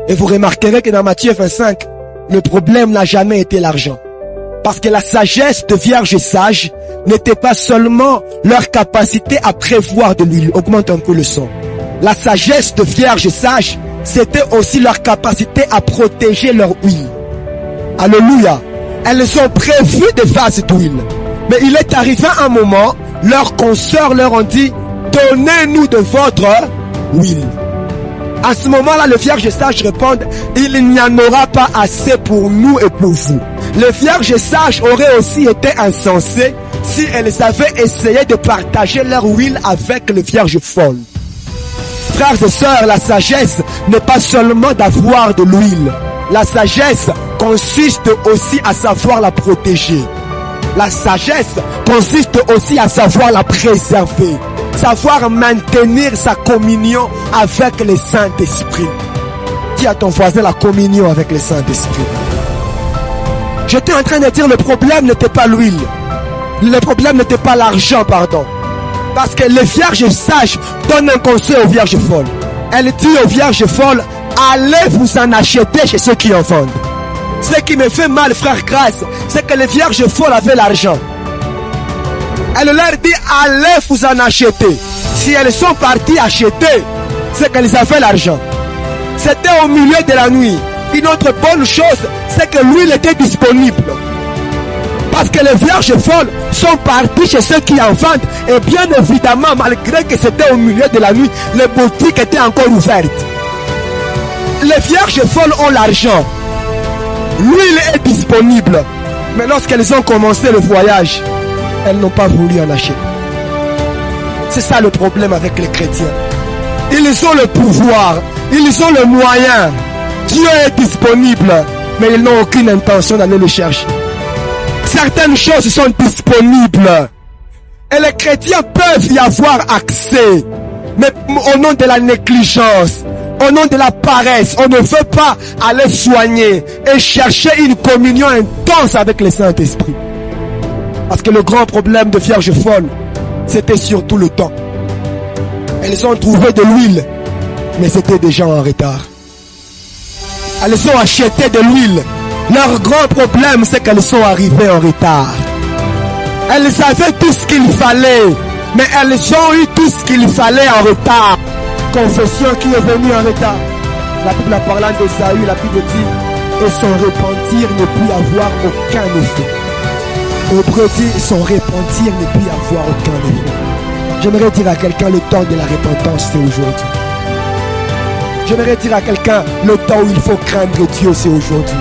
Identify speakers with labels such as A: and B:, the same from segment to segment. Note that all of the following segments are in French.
A: Et vous remarquerez que dans Matthieu 25, le problème n'a jamais été l'argent. Parce que la sagesse de vierges sages n'était pas seulement leur capacité à prévoir de l'huile. Augmente un peu le son. La sagesse de vierges sages, c'était aussi leur capacité à protéger leur huile. Alléluia. Elles ont prévu des vases d'huile. Mais il est arrivé un moment, leurs consoeurs leur ont dit, donnez-nous de votre huile. À ce moment-là, les vierges sages répondent, il n'y en aura pas assez pour nous et pour vous. Les vierges sages auraient aussi été insensées si elles avaient essayé de partager leur huile avec les vierges folles. Frères et sœurs, la sagesse n'est pas seulement d'avoir de l'huile. La sagesse consiste aussi à savoir la protéger. La sagesse consiste aussi à savoir la préserver. Savoir maintenir sa communion avec le Saint-Esprit. Dis à ton voisin la communion avec le Saint-Esprit. J'étais en train de dire le problème n'était pas l'huile. Le problème n'était pas l'argent, pardon. Parce que les vierges sages donnent un conseil aux vierges folles. Elle dit aux vierges folles, allez vous en acheter chez ceux qui en vendent. Ce qui me fait mal, frère Grâce, c'est que les vierges folles avaient l'argent. Elle leur dit, allez vous en acheter. Si elles sont parties acheter, c'est qu'elles avaient l'argent. C'était au milieu de la nuit. Une autre bonne chose, c'est que l'huile était disponible. Parce que les vierges folles sont parties chez ceux qui en vendent. Et bien évidemment, malgré que c'était au milieu de la nuit, les boutiques étaient encore ouvertes. Les vierges folles ont l'argent. L'huile est disponible. Mais lorsqu'elles ont commencé le voyage, elles n'ont pas voulu en acheter. C'est ça le problème avec les chrétiens. Ils ont le pouvoir, ils ont le moyen. Dieu est disponible, mais ils n'ont aucune intention d'aller le chercher. Certaines choses sont disponibles. Et les chrétiens peuvent y avoir accès. Mais au nom de la négligence, au nom de la paresse, on ne veut pas aller soigner et chercher une communion intense avec le Saint-Esprit. Parce que le grand problème de vierges folles, c'était surtout le temps. Elles ont trouvé de l'huile, mais c'était déjà en retard. Elles ont acheté de l'huile. Leur grand problème, c'est qu'elles sont arrivées en retard. Elles avaient tout ce qu'il fallait, mais elles ont eu tout ce qu'il fallait en retard. Confession qui est venue en retard. La Bible parlant d'Ésaü, la Bible dit, et son repentir ne peut avoir aucun effet. Hébreu dit, son repentir ne peut avoir aucun effet. J'aimerais dire à quelqu'un, le temps de la repentance, c'est aujourd'hui. J'aimerais dire à quelqu'un, le temps où il faut craindre Dieu, c'est aujourd'hui.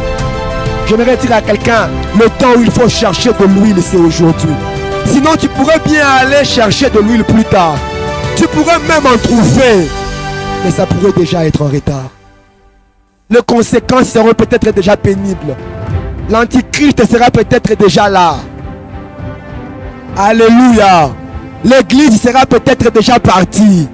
A: J'aimerais dire à quelqu'un, le temps où il faut chercher de l'huile, c'est aujourd'hui. Sinon, tu pourrais bien aller chercher de l'huile plus tard. Tu pourrais même en trouver, mais ça pourrait déjà être en retard. Les conséquences seront peut-être déjà pénibles. L'antichrist sera peut-être déjà là. Alléluia. L'église sera peut-être déjà partie.